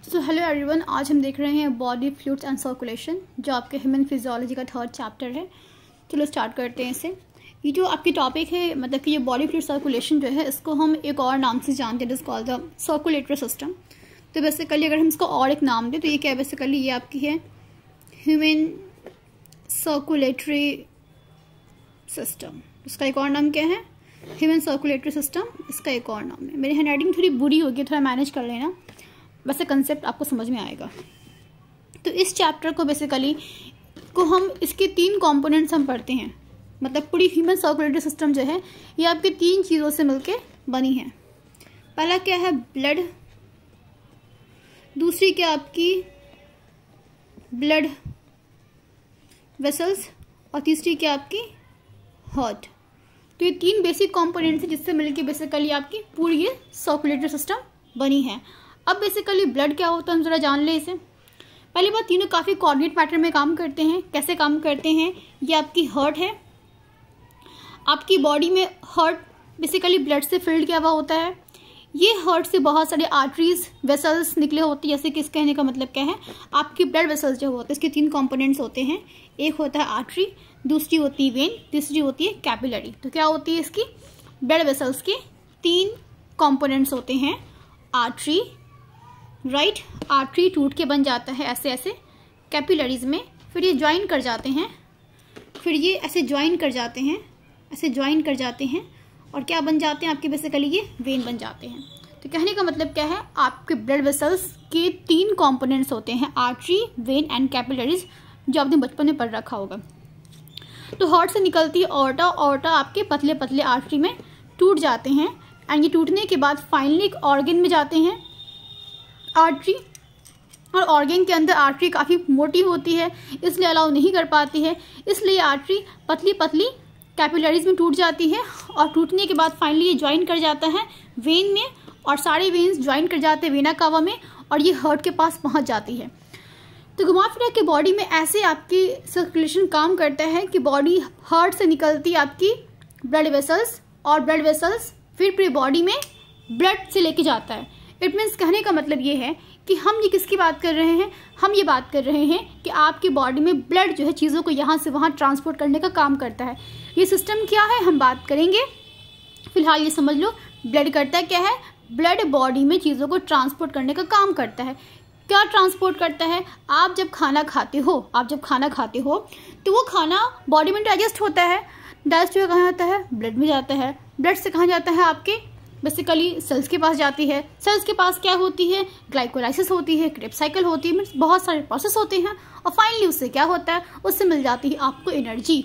So hello everyone, आज हम देख रहे हैं बॉडी फ्लूइड्स एंड सर्कुलेशन, जो आपके ह्यूमन फिजियोलॉजी का 3rd चैप्टर है। चलो स्टार्ट करते हैं इसे। ये जो आपकी टॉपिक है, मतलब कि ये बॉडी फ्लूइड सर्कुलेशन जो है, इसको हम एक और नाम से जानते हैं, it is called the circulatory system. तो बेसिकली अगर हम इसको और एक नाम दें तो ये क्या है, बेसिकली ये आपकी है ह्यूमन सर्कुलेटरी सिस्टम। इसका एक और नाम क्या है, ह्यूमन सर्कुलेटरी सिस्टम, इसका एक और नाम है। मेरी हैंडराइटिंग थोड़ी बुरी होगी, थोड़ा मैनेज कर लेना, वैसे कंसेप्ट आपको समझ में आएगा। तो इस चैप्टर को बेसिकली हम इसके 3 कंपोनेंट्स हम पढ़ते हैं। मतलब पूरी ह्यूमन सर्कुलेटरी सिस्टम जो है ये आपकी 3 चीज़ों से मिलके बनी है। पहला क्या है, ब्लड। दूसरी क्या आपकी ब्लड वेसल्स, और तीसरी क्या आपकी हार्ट। तो ये 3 बेसिक कंपोनेंट्स हैं जिससे मिलके बेसिकली आपकी पूरी ये सर्कुलेटरी सिस्टम बनी है। अब बेसिकली ब्लड क्या होता है हम जरा जान ले इसे। पहली बात, तीनों काफ़ी कोऑर्डिनेट पैटर्न में काम करते हैं। कैसे काम करते हैं, ये आपकी हार्ट है। आपकी बॉडी में हार्ट बेसिकली ब्लड से फिल्ड किया हुआ होता है। ये हार्ट से बहुत सारे आर्टरीज वेसल्स निकले होते हैं। जैसे कि इस कहने का मतलब क्या है, आपकी ब्लड वेसल्स जो होते हैं इसके 3 कंपोनेंट्स होते हैं। एक होता है आर्टरी, दूसरी होती है वेन, तीसरी होती है कैपिलरी। तो क्या होती है इसकी, ब्लड वेसल्स के 3 कंपोनेंट्स होते हैं। आर्टरी, राइट, आर्टरी टूट के बन जाता है ऐसे ऐसे कैपिलरीज में, फिर ये ज्वाइन कर जाते हैं, फिर ये ऐसे ज्वाइन कर जाते हैं, ऐसे ज्वाइन कर जाते हैं, और क्या बन जाते हैं आपके, बेसिकली ये वेन बन जाते हैं। तो कहने का मतलब क्या है, आपके ब्लड वेसल्स के 3 कंपोनेंट्स होते हैं, आर्टरी, वेन एंड कैपिलरीज, जो आपने बचपन में पढ़ रखा होगा। तो हार्ट से निकलती है ऑर्टा, ऑर्टा आपके पतले पतले आर्टरी में टूट जाते हैं, एंड ये टूटने के बाद फाइनली एक ऑर्गन में जाते हैं, आर्टरी। और ऑर्गन के अंदर आर्टरी काफ़ी मोटी होती है, इसलिए अलाउ नहीं कर पाती है, इसलिए आर्टरी पतली पतली कैपिलरीज में टूट जाती है, और टूटने के बाद फाइनली ये ज्वाइन कर जाता है वेन में, और सारे वेन्स ज्वाइन कर जाते हैं वेना कावा में, और ये हार्ट के पास पहुंच जाती है। तो घुमा फिरा के बॉडी में ऐसे आपकी सर्कुलेशन काम करता है कि बॉडी हार्ट से निकलती आपकी ब्लड वेसल्स, और ब्लड वेसल्स फिर पूरी बॉडी में ब्लड से लेके जाता है। इट मीन्स कहने का मतलब ये है कि हम ये किसकी बात कर रहे हैं, हम ये बात कर रहे हैं कि आपकी बॉडी में ब्लड जो है चीज़ों को यहाँ से वहाँ ट्रांसपोर्ट करने का काम करता है। ये सिस्टम क्या है हम बात करेंगे, फिलहाल ये समझ लो ब्लड करता है क्या है, ब्लड बॉडी में चीज़ों को ट्रांसपोर्ट करने का काम करता है। क्या ट्रांसपोर्ट करता है, आप जब खाना खाते हो तो वो खाना बॉडी में डाइजेस्ट होता है। डाइजेस्ट हुआ कहाँ जाता है, ब्लड में जाता है। ब्लड से कहाँ जाता है, आपके बेसिकली सेल्स के पास जाती है। सेल्स के पास क्या होती है, ग्लाइकोलाइसिस होती है, क्रेब्स साइकिल होती है, मीन्स बहुत सारे प्रोसेस होते हैं, और फाइनली उससे क्या होता है, उससे मिल जाती है आपको एनर्जी।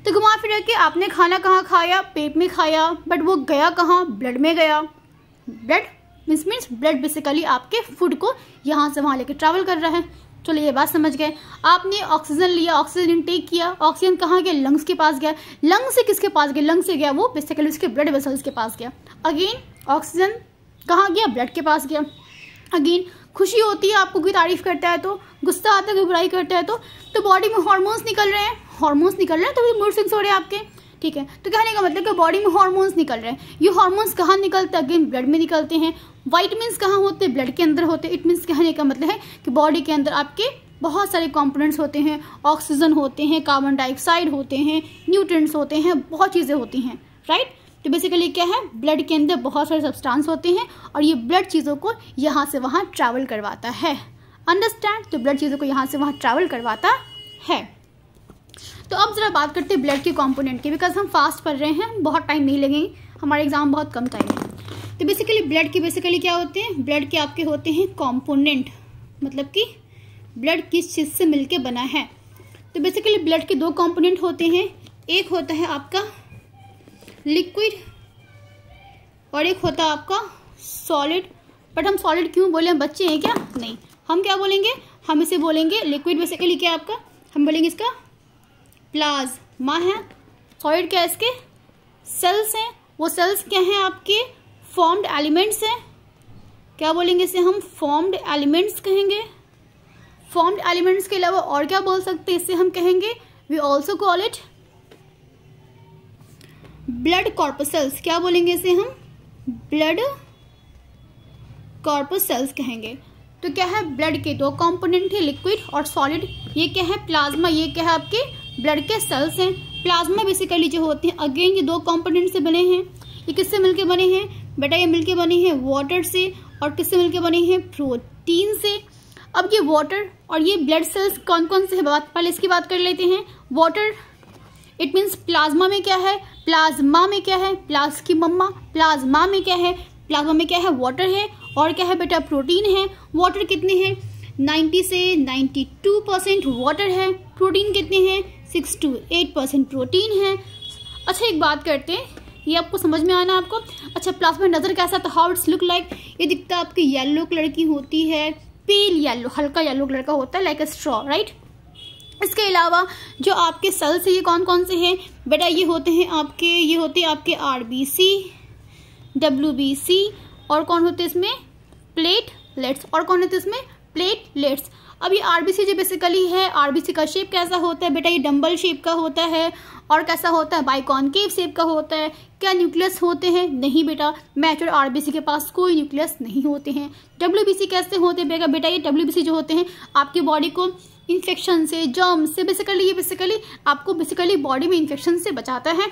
तो घुमा फिरा के आपने खाना कहाँ खाया, पेट में खाया, बट वो गया कहाँ, ब्लड में गया। ब्लड मीन्स ब्लड बेसिकली आपके फूड को यहाँ से वहाँ लेके ट्रैवल कर रहा है। चलो ये बात समझ गए। आपने ऑक्सीजन लिया, ऑक्सीजन इनटेक किया, ऑक्सीजन कहाँ गया, लंग्स के पास गया। लंग्स से किसके पास गया, लंग्स से गया वो बेसिकली उसके ब्लड वेसल्स के पास गया। अगेन ऑक्सीजन कहाँ गया, ब्लड के पास गया। अगेन खुशी होती है आपको, कोई तारीफ करता है तो, गुस्सा आता है कोई बुराई करता है तो बॉडी में हार्मोन्स निकल रहे हैं, तो मूड स्विंग्स हो रहे हैं आपके, ठीक है। तो कहने का मतलब कि बॉडी में हार्मोन्स निकल रहे हैं। ये हार्मोन्स कहाँ निकलते हैं, अगेन ब्लड में निकलते हैं। वाइटमिन्स कहाँ होते हैं, ब्लड के अंदर होते हैं। इट मीन्स कहने का मतलब है कि बॉडी के अंदर आपके बहुत सारे कंपोनेंट्स होते हैं, ऑक्सीजन होते हैं, कार्बन डाइऑक्साइड होते हैं, न्यूट्रिएंट्स होते हैं, बहुत चीज़ें होती हैं, राइट। तो बेसिकली क्या है, ब्लड के अंदर बहुत सारे सब्सटेंस होते हैं, और ये ब्लड चीज़ों को यहाँ से वहाँ ट्रैवल करवाता है। अंडरस्टैंड, तो ब्लड चीज़ों को यहाँ से वहाँ ट्रैवल करवाता है। तो अब जरा बात करते हैं ब्लड के कंपोनेंट की, बिकॉज हम फास्ट पढ़ रहे हैं, बहुत टाइम नहीं लगेंगे, हमारे एग्जाम बहुत कम टाइम है। तो बेसिकली ब्लड के बेसिकली क्या होते हैं, ब्लड के आपके होते हैं कंपोनेंट, मतलब कि ब्लड किस चीज़ से मिलके बना है। तो बेसिकली ब्लड के 2 कंपोनेंट होते हैं, एक होता है आपका लिक्विड, और एक होता है आपका सॉलिड। बट हम सॉलिड क्यों बोले, हम बच्चे हैं क्या, नहीं, हम क्या बोलेंगे, हम इसे बोलेंगे लिक्विड। बेसिकली क्या आपका, हम बोलेंगे इसका प्लाज्मा है। सॉलिड क्या है, इसके सेल्स हैं। वो सेल्स क्या हैं, आपके फॉर्म्ड एलिमेंट्स हैं। क्या बोलेंगे इसे, हम फॉर्म्ड एलिमेंट्स कहेंगे। फॉर्म्ड एलिमेंट्स के अलावा और क्या बोल सकते हैं, इससे हम कहेंगे we also call it blood corpuscles. क्या बोलेंगे इसे हम, ब्लड कॉर्पसेल्स कहेंगे। तो क्या है, ब्लड के दो कंपोनेंट है, लिक्विड और सॉलिड। ये क्या है, प्लाज्मा, ये क्या है आपके ब्लड के सेल्स हैं। प्लाज्मा बेसिकली जो होते हैं अगेन ये दो कंपोनेंट से बने हैं। ये किससे मिलके बने हैं बेटा, ये मिलके बने हैं वाटर से, और किससे मिलके बने हैं, प्रोटीन से। अब ये वाटर और ये ब्लड सेल्स कौन कौन से है, पहले इसकी बात कर लेते हैं। वाटर इट मीन्स प्लाज्मा में क्या है, प्लाज्मा में क्या है, प्लाज की मम्मा, प्लाज्मा में क्या है, प्लाज्मा में क्या है, वाटर है, और क्या है बेटा, प्रोटीन है। वाटर कितने हैं, 90 से 92% वाटर है। प्रोटीन कितने हैं, 6 to 8% प्रोटीन है। अच्छा एक बात करते हैं, ये आपको समझ में आना आपको। अच्छा प्लाज्मा नजर कैसा था, हाउ इट्स लुक लाइक, ये दिखता है आपकी येलो कलर की होती है, पेल येलो, हल्का येलो कलर का होता है, लाइक अ स्ट्रॉ, राइट। इसके अलावा जो आपके सेल्स है ये कौन कौन से हैं बेटा, ये होते हैं आपके आरबीसी, डब्ल्यूबीसी, और कौन होते हैं इसमें, प्लेटलेट्स, और कौन होते हैं इसमें, प्लेटलेट्स। अब ये आरबीसी जो बेसिकली है, आरबीसी का शेप कैसा होता है बेटा, ये डंबल शेप का होता है, और कैसा होता है, बाइकॉनकेव शेप का होता है। क्या न्यूक्लियस होते हैं, नहीं बेटा, मैच्योर आरबीसी के पास कोई न्यूक्लियस नहीं होते हैं। डब्ल्यूबीसी कैसे होते हैं बेटा, ये डब्ल्यूबीसी जो होते हैं आपकी बॉडी को इन्फेक्शन से, जर्म से, बेसिकली आपको बॉडी में इन्फेक्शन से बचाता है।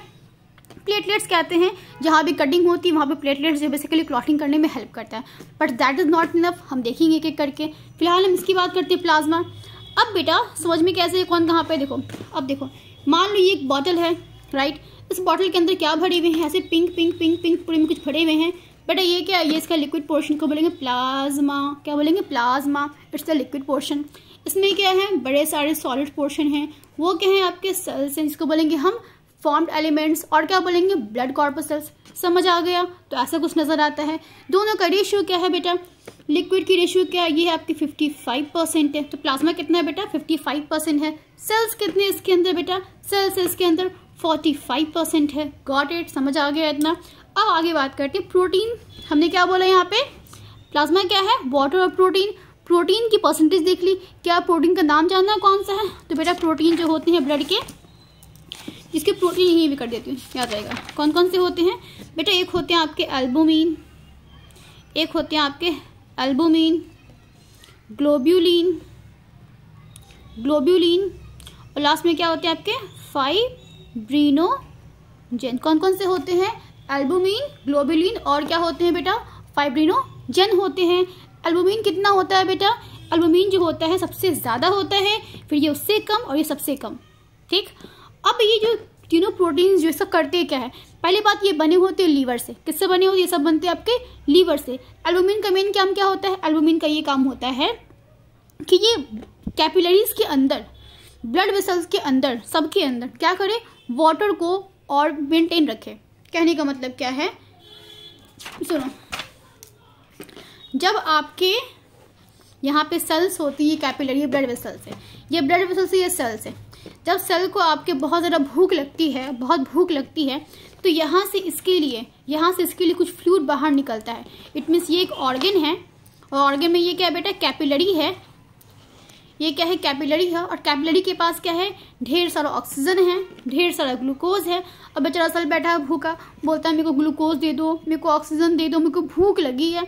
प्लेटलेट्स कहते हैं जहाँ भी कटिंग होती है वहाँ पे प्लेटलेट्स जो बेसिकली क्लॉटिंग करने में हेल्प करता है, but that is not enough, हम देखेंगे एक एक करके। फिलहाल हम इसकी बात करते हैं प्लाज्मा। अब बेटा समझ में कैसे है, कौन कहाँ पे, देखो अब देखो, मान लो ये एक बॉटल है, राइट। इस बॉटल के अंदर क्या भरे हुए हैं, ऐसे पिंक पिंक पिंक पिंक पूरे में कुछ भरे हुए हैं बेटा। ये क्या है, ये इसका लिक्विड पोर्शन को बोलेंगे प्लाज्मा, क्या बोलेंगे, plasma, it's the liquid portion. इसमें क्या है, बड़े सारे सॉलिड पोर्शन हैं, वो क्या है आपके सेल्स हैं, जिसको बोलेंगे हम फॉर्म्ड एलिमेंट्स, और क्या बोलेंगे, ब्लड कॉर्पसेल्स। समझ आ गया, तो ऐसा कुछ नजर आता है। दोनों का रेशियो क्या है बेटा, लिक्विड की रेशियो क्या है, ये है आपकी 55% है, तो प्लाज्मा कितना है बेटा, 55% है। सेल्स कितने इसके अंदर बेटा, सेल्स इसके अंदर 45% है। गॉट इट, समझ आ गया इतना। अब आगे बात करते हैं प्रोटीन। हमने क्या बोला यहाँ पे, प्लाज्मा क्या है, वाटर और प्रोटीन। प्रोटीन की परसेंटेज देख ली, क्या प्रोटीन का नाम जानना कौन सा है, तो बेटा प्रोटीन जो होते हैं ब्लड के, जिसके प्रोटीन यहीं भी कर देती हूँ, याद रहेगा कौन कौन से होते हैं बेटा। एक होते हैं आपके एल्बुमिन, एक होते हैं आपके एल्बुमिन, ग्लोब्यूलिन, और लास्ट में क्या होते हैं आपके फाइब्रिनोजेन। कौन कौन से होते हैं, एल्बुमिन, ग्लोब्यूलिन, और क्या होते हैं बेटा, फाइब्रिनोजेन होते हैं। एल्बुमिन कितना होता है बेटा, एल्बुमिन जो होता है सबसे ज्यादा होता है, फिर ये उससे कम, और ये सबसे कम, ठीक। अब ये जो तीनों प्रोटीन्स जो सब करते हैं क्या है, पहली बात ये बने होते हैं लीवर से। किससे बने होते हैं, ये सब बनते हैं आपके लीवर से। एल्बुमिन का मेन काम क्या होता है, एल्बुमिन का ये काम होता है कि ये कैपिलरीज के अंदर, ब्लड वेसल्स के अंदर, सबके अंदर क्या करे, वाटर को और मेंटेन रखे। कहने का मतलब क्या है, सुनो, जब आपके यहाँ पे सेल्स होती है, कैपिलरी ब्लड वेसल्स है, ये ब्लड वेसल्स है, ये सेल्स है। जब सेल को आपके बहुत ज़्यादा भूख लगती है, बहुत भूख लगती है, तो यहाँ से इसके लिए कुछ फ्लूइड बाहर निकलता है। इट मीन्स ये एक ऑर्गन है, और ऑर्गन में ये क्या है बेटा, कैपिलरी है। ये क्या है, कैपिलरी है, और कैपिलरी के पास क्या है, ढेर सारा ऑक्सीजन है, ढेर सारा ग्लूकोज है। अब बेचारा सेल बैठा है भूखा, बोलता है मेरे को ग्लूकोज दे दो, मेरे को ऑक्सीजन दे दो, मेरे को भूख लगी है,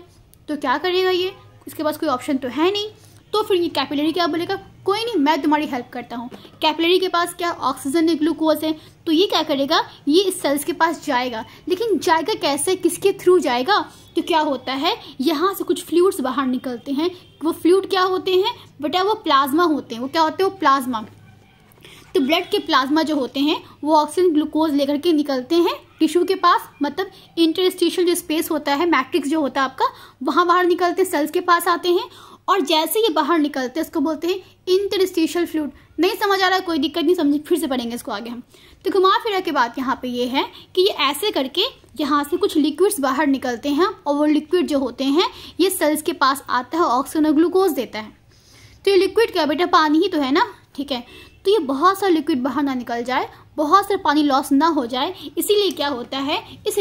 तो क्या करेगा ये, इसके पास कोई ऑप्शन तो है नहीं। तो फिर ये कैपिलरी क्या बोलेगा, कोई नहीं, मैं तुम्हारी हेल्प करता हूँ। कैपिलरी के पास क्या, ऑक्सीजन है, ग्लूकोज है, तो ये क्या करेगा, ये इस सेल्स के पास जाएगा। लेकिन जाएगा कैसे, किसके थ्रू जाएगा, तो क्या होता है, यहाँ से कुछ फ्लूइड्स बाहर निकलते हैं। वो फ्लूइड क्या होते हैं बेटा, वो प्लाज्मा होते हैं। वो क्या होते हैं, वो प्लाज्मा। तो ब्लड के प्लाज्मा जो होते हैं वो ऑक्सीजन ग्लूकोज लेकर के निकलते हैं टिश्यू के पास, मतलब इंटरस्टिशियल जो स्पेस होता है, मैट्रिक्स जो होता है आपका, वहाँ बाहर निकलते हैं, सेल्स के पास आते हैं। और जैसे ये बाहर निकलते हैं उसको बोलते हैं इंटरस्टिशियल फ्लूइड। नहीं समझ आ रहा, कोई दिक्कत नहीं, समझ फिर से पढ़ेंगे इसको आगे हम। तो घुमा फिरा के बात यहाँ पे ये है कि ये ऐसे करके यहाँ से कुछ लिक्विड्स बाहर निकलते हैं, और वो लिक्विड जो होते हैं ये सेल्स के पास आता है, ऑक्सीजन और ग्लूकोज देता है। तो ये लिक्विड क्या बेटा, पानी ही तो है ना, ठीक है। तो ये बहुत सा लिक्विड बाहर ना निकल जाए, बहुत सारा पानी लॉस ना हो जाए, इसीलिए क्या होता है, इस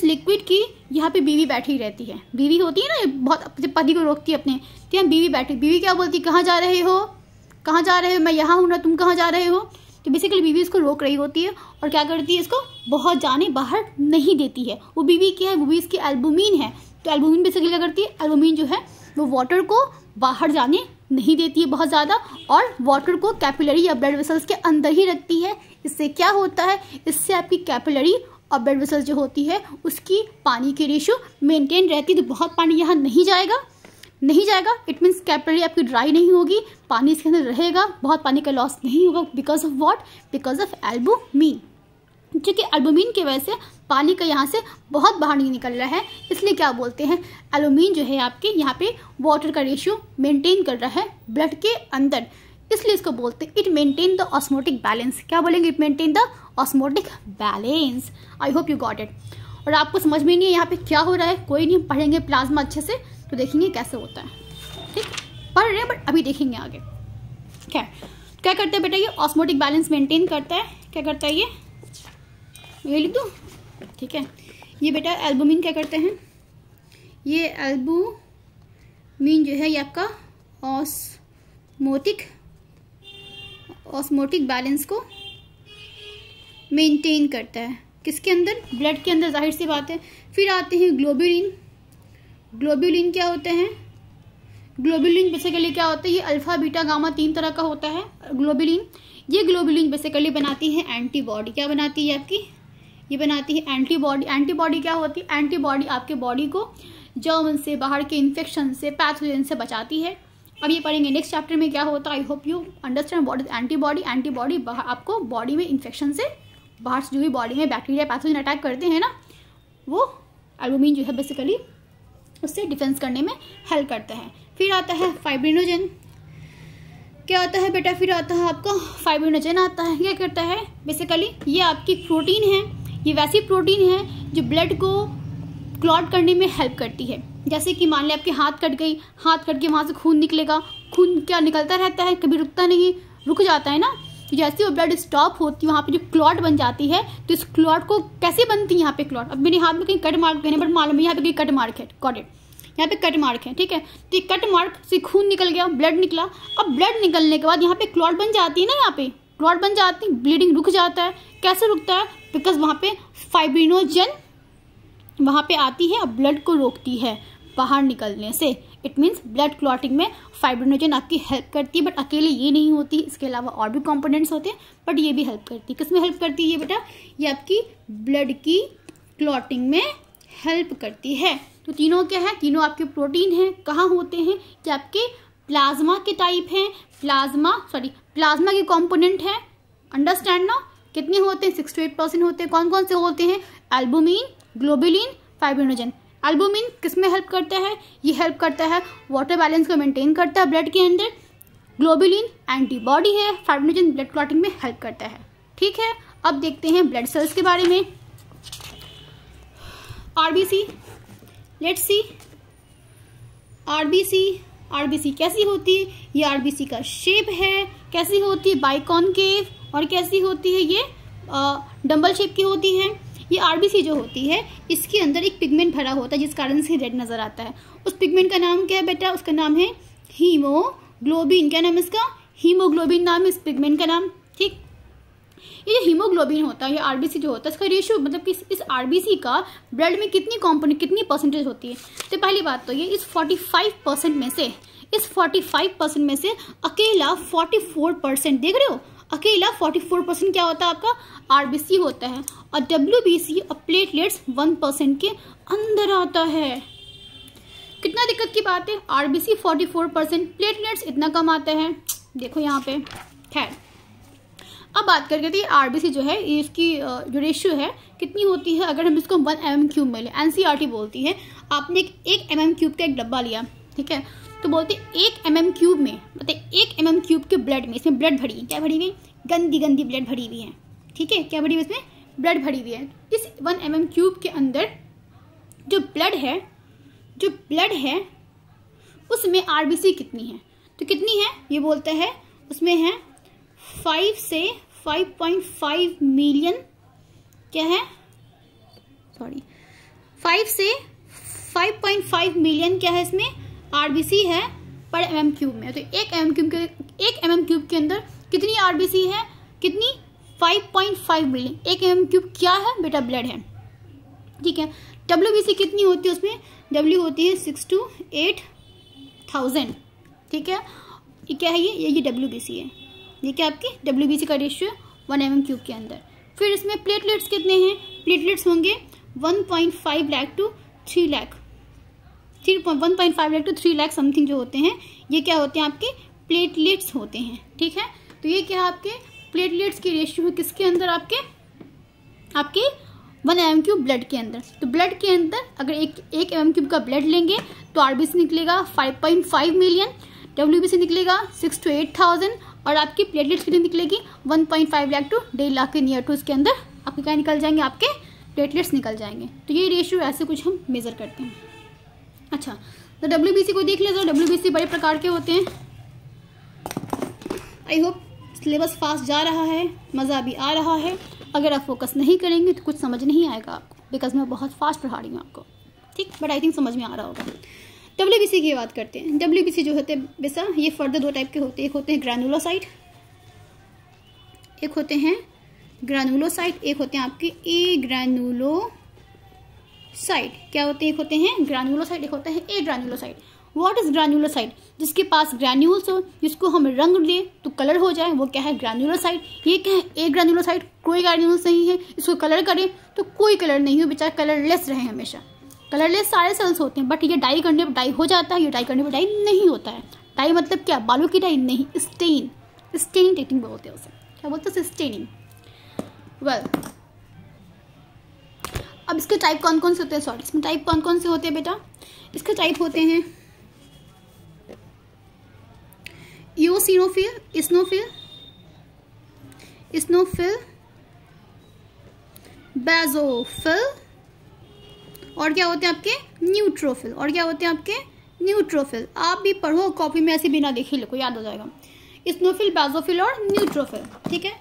लिक्विड की यहाँ पे बीवी बैठी रहती है। बीवी होती है ना, बहुत जब पति को रोकती है अपने, तो यहाँ बीवी बैठी, बीवी क्या बोलती है, कहाँ जा रहे हो, कहाँ जा रहे हो, मैं यहाँ हूँ ना, तुम कहाँ जा रहे हो। तो बेसिकली बीवी इसको रोक रही होती है, और क्या करती है, इसको बहुत जाने बाहर नहीं देती है। वो बीवी क्या है, वो भी इसकी एल्बुमिन है, तो एल्बुमिन बेसिकली क्या करती है, एल्बुमिन जो है वो वाटर को बाहर जाने नहीं देती है बहुत ज़्यादा, और वाटर को कैपिलरी या ब्लड वेसल्स के अंदर ही रखती है। इससे क्या होता है, इससे आपकी कैपिलरी और ब्लड वेसल्स जो होती है उसकी पानी की रेशियो मेंटेन रहती है। तो बहुत पानी यहाँ नहीं जाएगा, इट मीन्स कैपिलरी आपकी ड्राई नहीं होगी, पानी इसके अंदर रहेगा, बहुत पानी का लॉस नहीं होगा। Because of what, because of albumin, क्योंकि एल्बुमिन की वजह से पानी का यहाँ से बहुत बाहर नहीं निकल रहा है, इसलिए क्या बोलते हैं, एल्बुमिन जो है आपके यहाँ पे वाटर का रेशियो मेंटेन कर रहा है ब्लड के अंदर, इसलिए इसको बोलते हैं it maintain the osmotic balance. क्या बोलेंगे, it maintain the osmotic balance. I hope you got it. और आपको समझ में नहीं है यहाँ पे क्या हो रहा है, कोई नहीं, पढ़ेंगे प्लाज्मा अच्छे से तो देखेंगे कैसे होता है। ठीक, पढ़ रहे हैं बट अभी देखेंगे आगे। क्या करता है बेटा, ये ऑस्मोटिक बैलेंस मेंटेन करता है। क्या करता है ये लिख दूँ, ठीक है। ये बेटा एल्बुमिन क्या करते हैं, ये एल्बुमिन जो है ये आपका ऑस्मोटिक बैलेंस को मेंटेन करता है, किसके अंदर, ब्लड के अंदर, जाहिर सी बात है। फिर आते हैं ग्लोब्यूलिन। ग्लोब्यूलिन क्या होते हैं, ग्लोब्यूलिन बेसिकली क्या होता है, ये अल्फा बीटा गामा 3 तरह का होता है ग्लोब्यूलिन। ये ग्लोब्यूलिन बेसिकली बनाती है एंटीबॉडी। क्या बनाती है आपकी, ये बनाती है एंटीबॉडी। एंटीबॉडी क्या होती है, एंटीबॉडी आपके बॉडी को जर्म से, बाहर के इन्फेक्शन से, पैथोजन से बचाती है। अब ये पढ़ेंगे नेक्स्ट चैप्टर में क्या होता है। I hope you understand what is antibody. Antibody आपको बॉडी में इन्फेक्शन से, बाहर से जो भी बॉडी में बैक्टीरिया पैथोजन अटैक करते हैं ना, वो एल्बुमिन जो है बेसिकली उससे डिफेंस करने में हेल्प करता है। फिर आता है फाइब्रिनोजन। क्या आता है बेटा, फिर आता है आपका फाइब्रिनोजन आता है। क्या करता है बेसिकली, ये आपकी प्रोटीन है, ये वैसी प्रोटीन है जो ब्लड को क्लॉट करने में हेल्प करती है। जैसे कि मान लें आपके हाथ कट गई, हाथ कट के वहाँ से खून निकलेगा, खून क्या निकलता रहता है, कभी रुकता नहीं, रुक जाता है ना। तो जैसे वो ब्लड स्टॉप होती है वहाँ पे जो क्लॉट बन जाती है, तो इस क्लॉट को कैसे बनती है यहाँ पे क्लॉट। अब मेरे हाथ में कहीं कट मार्क है, बट मालूम है यहाँ पे कहीं कट मार्क है, गॉट इट, यहाँ पे कट मार्क है, ठीक है। तो ये कट मार्क से खून निकल गया, ब्लड निकला। अब ब्लड निकलने के बाद यहाँ पे क्लॉट बन जाती है ना, यहाँ पे क्लॉट बन जाती है, ब्लीडिंग रुक जाता है। कैसे रुकता है, बिकॉज वहाँ पे फाइब्रिनोजन वहाँ पे आती है और ब्लड को रोकती है बाहर निकलने से। इट मीन्स ब्लड क्लॉटिंग में फाइब्रिनोजन आपकी हेल्प करती है, बट अकेले ये नहीं होती, इसके अलावा और भी कंपोनेंट्स होते हैं, बट ये भी हेल्प करती है। किसमें हेल्प करती है ये बेटा, ये आपकी ब्लड की क्लॉटिंग में हेल्प करती है। तो तीनों क्या है, तीनों आपके प्रोटीन हैं। कहाँ होते हैं, कि आपके प्लाज्मा के टाइप हैं, प्लाज्मा के कंपोनेंट हैं। अंडरस्टैंड ना, कितने होते हैं, 6 to 8% होते हैं। कौन कौन से होते हैं, एल्बुमिन, ग्लोब्यूलिन, फाइब्रिनोजन। एल्बुमिन किस में हेल्प करता है, ये हेल्प करता है वाटर बैलेंस को मेंटेन करता है ब्लड के अंदर। ग्लोब्यूलिन एंटीबॉडी है, फाइब्रिनोजन ब्लड क्लॉटिंग में हेल्प करता है। ठीक है, अब देखते हैं ब्लड सेल्स के बारे में। आरबीसी, लेट्स सी आरबीसी कैसी होती है, ये आरबीसी का शेप है, कैसी होती है, बाइकॉनकेव, और कैसी होती है, ये डंबल शेप की होती है। ये आरबीसी जो होती है इसके अंदर एक पिगमेंट भरा होता है जिस कारण से रेड नजर आता है। उस पिगमेंट का नाम क्या है बेटा, उसका नाम है हीमोग्लोबिन। क्या नाम है इसका, हीमोग्लोबिन नाम है इस पिगमेंट का नाम। ठीक, ये जो हीमोग्लोबिन होता है, ये आरबीसी जो होता है, इसका रेशियो मतलब कि इस आरबीसी का ब्लड में कितनी कंपोनेंट, कितनी परसेंटेज होती है। तो पहली बात तो ये इस 45% में से अकेला 44%, देख रहे हो, अकेला 44% क्या होता है आपका, आरबीसी होता है। और डब्ल्यूबीसी और प्लेटलेट्स 1% के अंदर आता है। कितना दिक्कत की बात है, आरबीसी 44%, प्लेटलेट्स इतना कम आता है, देखो यहाँ पे। खैर, अब बात करके तो आरबीसी जो है इसकी जो रेशियो है कितनी होती है, अगर हम इसको 1 mm³ में ले, एनसीईआरटी बोलती है, आपने एक mm³ का एक डब्बा लिया, ठीक है, तो बोलते 1 mm³ में, मतलब 1 mm³ के ब्लड में, इसमें ब्लड भरी, क्या भरी हुई, गंदी ब्लड भरी हुई है। ठीक है, क्या भरी हुई, इसमें ब्लड भरी हुई है। इस 1 mm³ के अंदर जो ब्लड है उसमें आरबीसी कितनी है, तो कितनी है ये बोलता है, उसमें है 5 से 5.5 मिलियन, क्या है, 5 से 5.5 मिलियन क्या है इसमें आरबीसी है पर mm³ में। तो 1 mm³ के अंदर कितनी आरबीसी है, कितनी, 5.5 मिलियन। 1 mm³ क्या है बेटा, ब्लड है। ठीक है, WBC कितनी होती है उसमें? W होती है 6 to 8,000, ठीक है। ये क्या है? ये WBC है। ये क्या आपकी WBC का रेशियो 1 mm³ के अंदर। फिर इसमें प्लेटलेट्स कितने हैं? प्लेटलेट्स होंगे 1.5 lakh to 3 lakh, 1.5 lakh to 3 lakh something जो होते हैं, ये क्या होते हैं? आपके प्लेटलेट्स होते हैं, ठीक है। तो ये क्या है? आपके प्लेटलेट्स की रेशियो है किसके अंदर? आपके 1 mm³ ब्लड के अंदर। तो ब्लड के अंदर अगर एक mm³ का ब्लड लेंगे तो RBC निकलेगा 5.5 मिलियन, WBC निकलेगा 6 to 8,000 और आपकी प्लेटलेट्स कितनी निकलेगी? 1.5 लाख टू 1.5 लाख के नियर टू इसके अंदर आपके क्या निकल जाएंगे? आपके प्लेटलेट्स निकल जाएंगे। तो ये रेशियो ऐसे कुछ हम मेजर करते हैं। अच्छा, तो WBC को देख लेते हो। WBC बड़े प्रकार के होते हैं। आई होप सिलेबस फास्ट जा रहा है, मज़ा भी आ रहा है। अगर आप फोकस नहीं करेंगे तो कुछ समझ नहीं आएगा आपको, बिकॉज मैं बहुत फास्ट पढ़ा रही हूँ आपको, ठीक। बट आई थिंक समझ में आ रहा होगा। WBC की बात करते हैं। WBC जो होते हैं बेसा, ये फर्दर 2 टाइप के होते हैं। एक होते हैं ग्रैनुलोसाइट, एक होते हैं ग्रैनुलोसाइट, एक होते हैं आपके ए ग्रैनुलोसाइट। क्या होते हैं? एक होते हैं ग्रैनुलोसाइट, एक होता है ए ग्रैनुलोसाइट। What is granulocyte? जिसके पास ग्रैन्यूल्स हो, जिसको हम रंग दें तो कलर हो जाए, वो क्या है? ग्रैनुलोसाइट। ये क्या है? ए ग्रैनुलोसाइट। कोई ग्रैन्यूल्स नहीं है, इसको कलर करें तो कोई कलर नहीं हो, बेचारा कलरलेस रहे हमेशा। कलरलेस सारे सेल्स होते हैं, बट ये डाई करने पर डाई हो जाता है, ये डाई करने पर डाई नहीं होता है। डाई मतलब क्या? बालों की डाई नहीं, स्टेन, स्टेनिंग टेक्निक बोलते हैं उसे। क्या बोलते हैं? स्टेनिंग। वेल, अब इसके टाइप कौन कौन से होते हैं? सॉरी, इसमें टाइप कौन कौन से होते हैं बेटा? इसके टाइप होते हैं इओसिनोफिल, स्नोफिल, स्नोफिल, बेजोफिल, और क्या होते हैं आपके? न्यूट्रोफिल। और क्या होते हैं आपके? न्यूट्रोफिल। आप भी पढ़ो कॉपी में, ऐसे बिना देखे लिखो, याद हो जाएगा। स्नोफिल, बेजोफिल और न्यूट्रोफिल, ठीक है।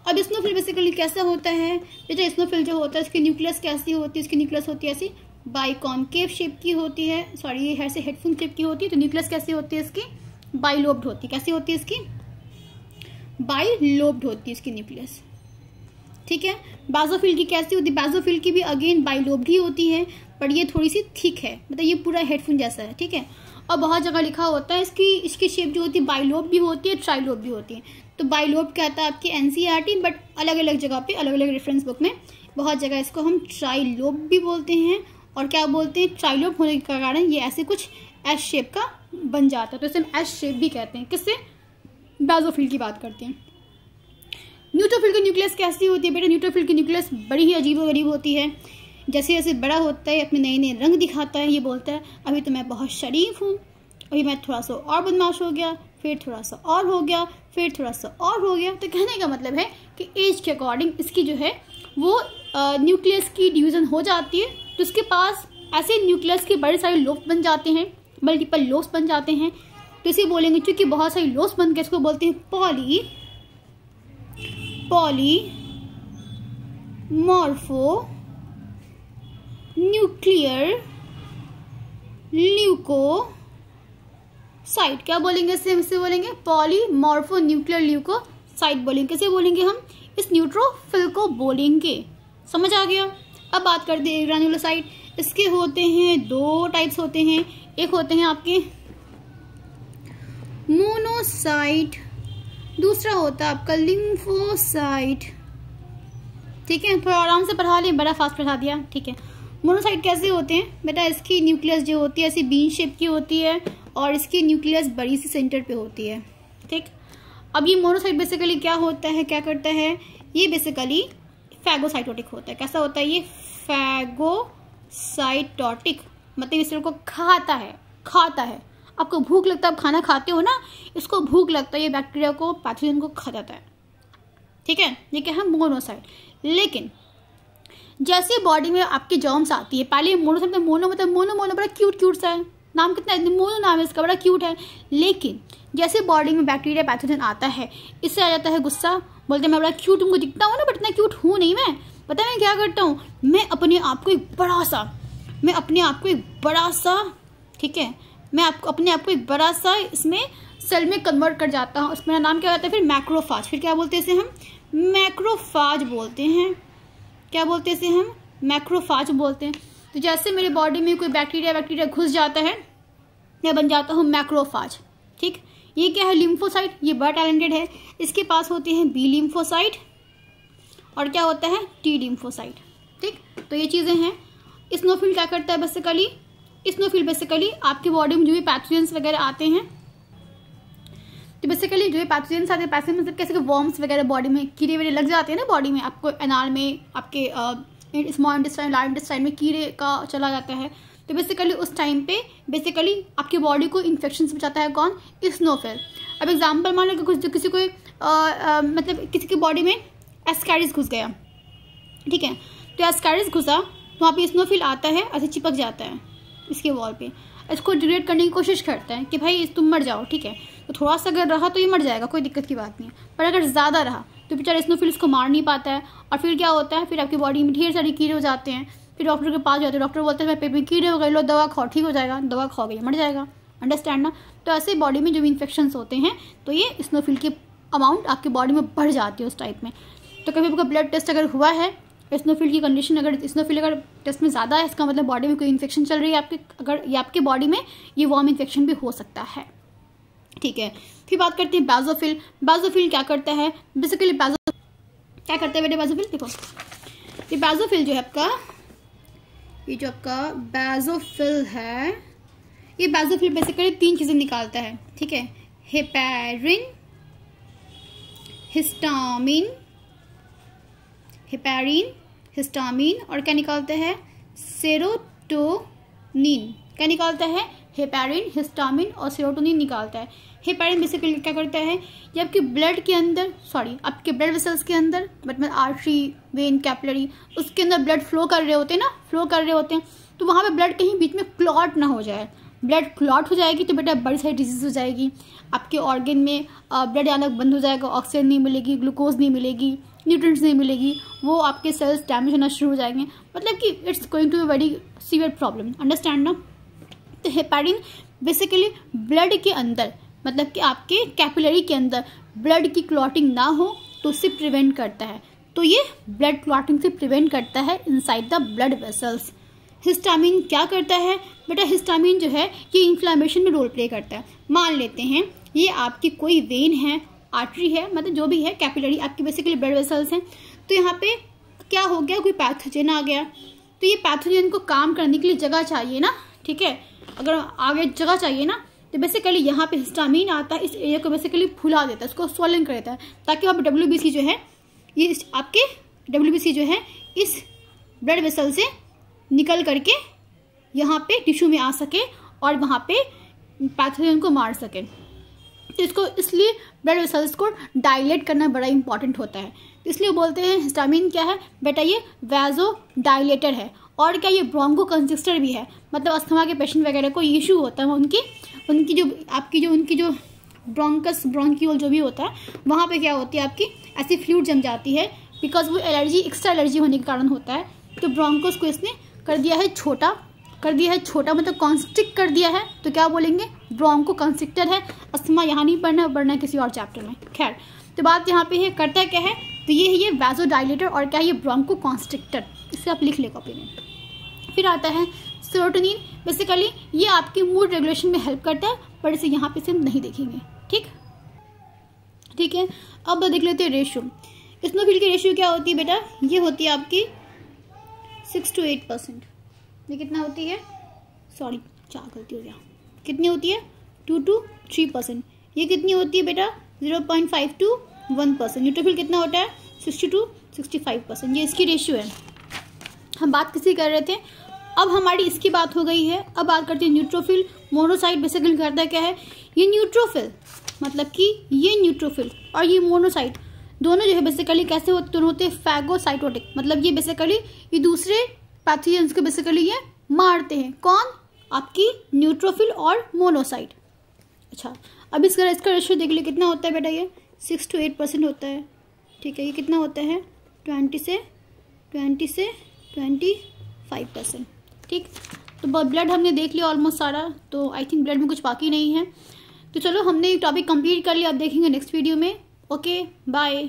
अब स्नोफिल बेसिकली कैसा होता है बेटा? स्नोफिल जो होता है इसकी न्यूक्लियस कैसी होती है? इसकी न्यूक्लियस होती है ऐसी बाइकॉनकेव शेप की होती है, सॉरी ये से हेडफोन शेप की होती है। तो न्यूक्लियस कैसी होती है इसकी? बाइलोब्ड होती है। कैसी होती है इसकी? बाइलोब्ड होती है इसकी न्यूक्लियस, ठीक है। बेजोफिल की कैसी होती है? बेजोफिल की भी अगेन बाइलोब्ड ही होती है, पर ये थोड़ी सी थिक है, मतलब ये पूरा हेडफोन जैसा है, ठीक है। और बहुत जगह लिखा होता है इसकी शेप जो होती है बाइलोब भी होती है, ट्राइलोब भी होती है। तो बाइलोब कहता है आपकी NCERT, बट अलग अलग जगह पे अलग अलग रेफरेंस बुक में बहुत जगह इसको हम ट्राइलोब भी बोलते हैं। और क्या बोलते हैं? ट्राइलोब होने के कारण ये ऐसे कुछ एस शेप का बन जाता है, तो इसे हम एस शेप भी कहते हैं। किससे? बेजोफिल की बात करते हैं। न्यूट्रोफिल की न्यूक्लियस कैसी होती है बेटा? न्यूट्रोफिल की न्यूक्लियस बड़ी ही अजीबोगरीब होती है। जैसे जैसे बड़ा होता है अपने नए नए रंग दिखाता है, ये बोलता है अभी तो मैं बहुत शरीफ हूँ, अभी मैं थोड़ा सा और बदमाश हो गया, फिर थोड़ा सा और हो गया, फिर थोड़ा सा और हो गया। तो कहने का मतलब है कि एज के अकॉर्डिंग इसकी जो है वो न्यूक्लियस की डिवीजन हो जाती है। तो इसके पास ऐसे न्यूक्लियस के बड़े सारे लोब्स बन जाते हैं, मल्टीपल लोब्स बन जाते हैं। तो इसे बोलेंगे, चूंकि बहुत सारी लोब्स बन के इसको बोलते हैं पॉलीमॉर्फो न्यूक्लियर ल्यूकोसाइट। क्या बोलेंगे इसे बोलेंगे पॉलीमॉर्फो न्यूक्लियर ल्यूकोसाइट बोलेंगे। कैसे बोलेंगे हम? इस न्यूट्रोफिल को बोलेंगे। समझ आ गया? अब बात करते हैं ग्रैनुलोसाइट। इसके होते हैं 2 टाइप्स होते हैं। एक होते हैं आपके मोनोसाइट, दूसरा होता है आपका लिम्फोसाइट, ठीक है। थोड़ा आराम से पढ़ा लें, बड़ा फास्ट पढ़ा दिया, ठीक है। मोनोसाइट कैसे होते हैं बेटा? इसकी न्यूक्लियस जो होती है ऐसी बीन शेप की होती है और इसकी न्यूक्लियस बड़ी सी सेंटर पे होती है, ठीक। अब ये मोनोसाइट बेसिकली क्या होता है, क्या करता है? ये बेसिकली फैगोसाइटोटिक होता है। कैसा होता है ये? फैगोसाइटोटिक, मतलब इस को खाता है। आपको भूख लगता है, आप खाना खाते हो ना, इसको भूख लगता है, ये बैक्टीरिया को, पैथोजन को खा जाता है, ठीक है। ये क्या है? मोनोसाइट। लेकिन जैसे बॉडी में आपकी जर्म्स आती है, पहले मोनोसाइट में मोनो बड़ा क्यूट सा है, नाम कितना है? मोनो नाम है इसका, बड़ा क्यूट है। लेकिन जैसे बॉडी में बैक्टीरिया पैथोजन आता है, इससे आ जाता है गुस्सा, बोलते हैं मैं बड़ा क्यूट तुमको दिखता हूँ ना, बट इतना क्यूट हूँ नहीं मैं। पता है मैं क्या करता हूँ? मैं अपने आप को एक बड़ा सा, ठीक है, मैं अपने आप को एक बड़ा सा इसमें सेल में कन्वर्ट कर जाता हूँ। उसमें नाम क्या होता है? फिर मैक्रोफाज। फिर क्या बोलते हैं इसे? हम मैक्रोफाज बोलते हैं। क्या बोलते हैं इसे? हम मैक्रोफाज बोलते हैं। तो जैसे मेरे बॉडी में कोई बैक्टीरिया घुस जाता है, मैं बन जाता हूँ मैक्रोफाज। ठीक, ये क्या है? लिम्फोसाइट। ये बड़ा टैलेंटेड है, इसके पास होते हैं बी लिम्फोसाइट और क्या होता है? T lymphocyte. ठीक, तो ये चीज़ें हैं। इस्नोफिल क्या करता है बेसिकली? इस्नोफिल बेसिकली आपकी बॉडी में जो भी पैथोजेंस वगैरह आते हैं, तो बेसिकली जो पैथोजेंस आते हैं, पैसे मतलब कैसे वर्म्स वगैरह बॉडी में कीड़े वगैरह लग जाते हैं ना बॉडी में, आपको एनाल में, आपके स्मॉल इंटेस्टाइन, लार्ज इंटेस्टाइन में कीड़े का चला जाता है, तो बेसिकली उस टाइम पे बेसिकली आपकी बॉडी को इन्फेक्शन से बचाता है कौन? इस्नोफिल। अब एग्जांपल मान लो कि किसी को मतलब किसी की बॉडी में एस्कैरिस घुस गया, ठीक है, तो एस्कैरिस घुसा तो वहाँ पे इस्नोफिल आता है, ऐसे चिपक जाता है इसके वॉल पे, इसको डिग्रेड करने की कोशिश करता है कि भाई तुम मर जाओ। ठीक है, तो थोड़ा सा अगर रहा तो ये मर जाएगा, कोई दिक्कत की बात नहीं है, पर अगर ज़्यादा रहा तो बेचारा इस्नोफिल इसको मार नहीं पाता है, और फिर क्या होता है? फिर आपकी बॉडी में ढेर सारे कीड़े हो जाते हैं। फिर डॉक्टर के पास जाते हैं, डॉक्टर बोलते हैं पेट में कीड़े हो गए, लो दवा खाओ, ठीक हो जाएगा। दवा खाओगे मर जाएगा। अंडरस्टैंड ना? तो ऐसे बॉडी में जो भी इन्फेक्शंस होते हैं तो ये इस्नोफिल की अमाउंट आपकी बॉडी में बढ़ जाती है उस टाइप में। तो कभी आपका ब्लड टेस्ट अगर हुआ है, इस्नोफिल की कंडीशन अगर इस्नोफिल अगर टेस्ट में ज़्यादा है, इसका मतलब बॉडी में कोई इन्फेक्शन चल रही है आपके, अगर ये आपके बॉडी में ये वर्म इन्फेक्शन भी हो सकता है। ठीक है, फिर बात करते हैं बेसोफिल। बेसोफिल क्या करता है? बेसिकली क्या करता है बेटे बेसोफिल? देखो ये बेसोफिल जो है आपका, ये जो आपका बेसोफिल है, ये बेसोफिल बेसिकली 3 चीज़ें निकालता है। ठीक है, हेपेरिन, हिस्टामिन और क्या निकालता है? सेरोटोनिन। क्या निकालता है? हेपेरिन, हिस्टामिन और सेरोटोनिन निकालता है। हेपेरिन बेसिकली क्या करता है? ये आपके ब्लड के अंदर, आपके ब्लड वेसल्स के अंदर, मतलब आर्टरी, वेन, कैपिलरी, उसके अंदर ब्लड फ्लो कर रहे होते हैं ना, तो वहाँ पे ब्लड कहीं बीच में क्लॉट ना हो जाए। ब्लड क्लॉट हो जाएगी तो बेटा बड़ी सारी डिजीज हो जाएगी, आपके ऑर्गन में ब्लड आना बंद हो जाएगा, ऑक्सीजन नहीं मिलेगी, ग्लूकोज नहीं मिलेगी, न्यूट्रिएंट्स नहीं मिलेगी, वो आपके सेल्स डैमेज होना शुरू हो जाएंगे, मतलब कि it's going to be very severe problem. Understand ना? तो हेपेरिन बेसिकली ब्लड के अंदर, मतलब कि आपके कैपिलरी के अंदर ब्लड की क्लॉटिंग ना हो तो उससे प्रिवेंट करता है। तो ये ब्लड क्लॉटिंग से प्रिवेंट करता है inside the blood vessels. Histamine क्या करता है बेटा? हिस्टामिन जो है ये इन्फ्लामेशन में रोल प्ले करता है। मान लेते हैं ये आपकी कोई वेन है, आर्टरी है, मतलब जो भी है, कैपिलरी आपकी बेसिकली ब्लड वेसल्स हैं, तो यहाँ पे क्या हो गया? कोई पैथोजन आ गया, तो ये पैथोजन को काम करने के लिए जगह चाहिए ना। ठीक है, अगर आगे जगह चाहिए ना, तो बेसिकली यहाँ पे हिस्टामिन आता है, इस एरिया को बेसिकली फुला देता है, इसको स्वॉलिंग कर देता है, ताकि वहाँ पे WBC जो है, ये आपके WBC जो है इस ब्लड वेसल से निकल करके यहाँ पे टिश्यू में आ सके और वहाँ पे पैथोजन को मार सके। तो इसको इसलिए ब्लड वेसल्स को डायलेट करना बड़ा इंपॉर्टेंट होता है। इसलिए बोलते हैं हिस्टामिन क्या है बेटा? ये वैजो डायलेटर है। और क्या? ये ब्रोंको कंस्ट्रिक्टर भी है, मतलब अस्थमा के पेशेंट वगैरह को इशू होता है, उनकी जो ब्रोंकस, ब्रोंक्यूल जो भी होता है, वहाँ पे क्या होती है आपकी ऐसी फ्लूइड जम जाती है, बिकॉज वो एलर्जी, एक्स्ट्रा एलर्जी होने के कारण होता है। तो ब्रोंकोस को इसने कर दिया है छोटा, मतलब कॉन्स्ट्रिक्ट कर दिया है, तो क्या बोलेंगे? ब्रोंको कंस्ट्रिक्टर है। अस्थमा यहाँ नहीं पढ़ना है किसी और चैप्टर में। खैर, तो बात यहाँ पे है, करता क्या है? तो ये है ये वैजो डायलेटर, और क्या है? ये ब्रोंको कॉन्स्ट्रिक्टर। इसे आप लिख ले कॉपी में। फिर आता है सेरोटोनिन। बेसिकली ये आपकी मूड रेगुलेशन में हेल्प करता है, पर इसे यहाँ पे से हम नहीं देखेंगे। ठीक है, अब देख लेते हैं रेशियो। इस्नोफिल की रेशियो क्या होती है बेटा? ये होती है आपकी 6 to 8%। ये कितना होती है? सॉरी, 4 गलती हो गया। कितनी होती है? 2 to 3%। ये कितनी होती है बेटा? 0.5 to 1%। न्यूट्रोफिल कितना होता है? 60 to 65%। ये इसकी रेशियो है। हम बात किसी कर रहे थे, अब हमारी इसकी बात हो गई है। अब बात करते हैं न्यूट्रोफिल। मोनोसाइट बेसिकली करता क्या है? ये न्यूट्रोफिल, मतलब कि ये न्यूट्रोफिल और ये मोनोसाइट दोनों जो है बेसिकली कैसे होते? दोनों होते हैं फैगोसाइटोटिक, मतलब ये बेसिकली ये दूसरे पैथोजेंस को बेसिकली ये मारते हैं। कौन? आपकी न्यूट्रोफिल और मोनोसाइट। अच्छा, अब इसका रेशियो देख लो कितना होता है बेटा? ये 6 to 8% होता है। ठीक है, ये कितना होता है? 20 से 25%। ठीक, तो ब्लड हमने देख लिया ऑलमोस्ट सारा, तो आई थिंक ब्लड में कुछ बाकी नहीं है। तो चलो, हमने टॉपिक कंप्लीट कर लिया। अब देखेंगे नेक्स्ट वीडियो में। Okay, bye.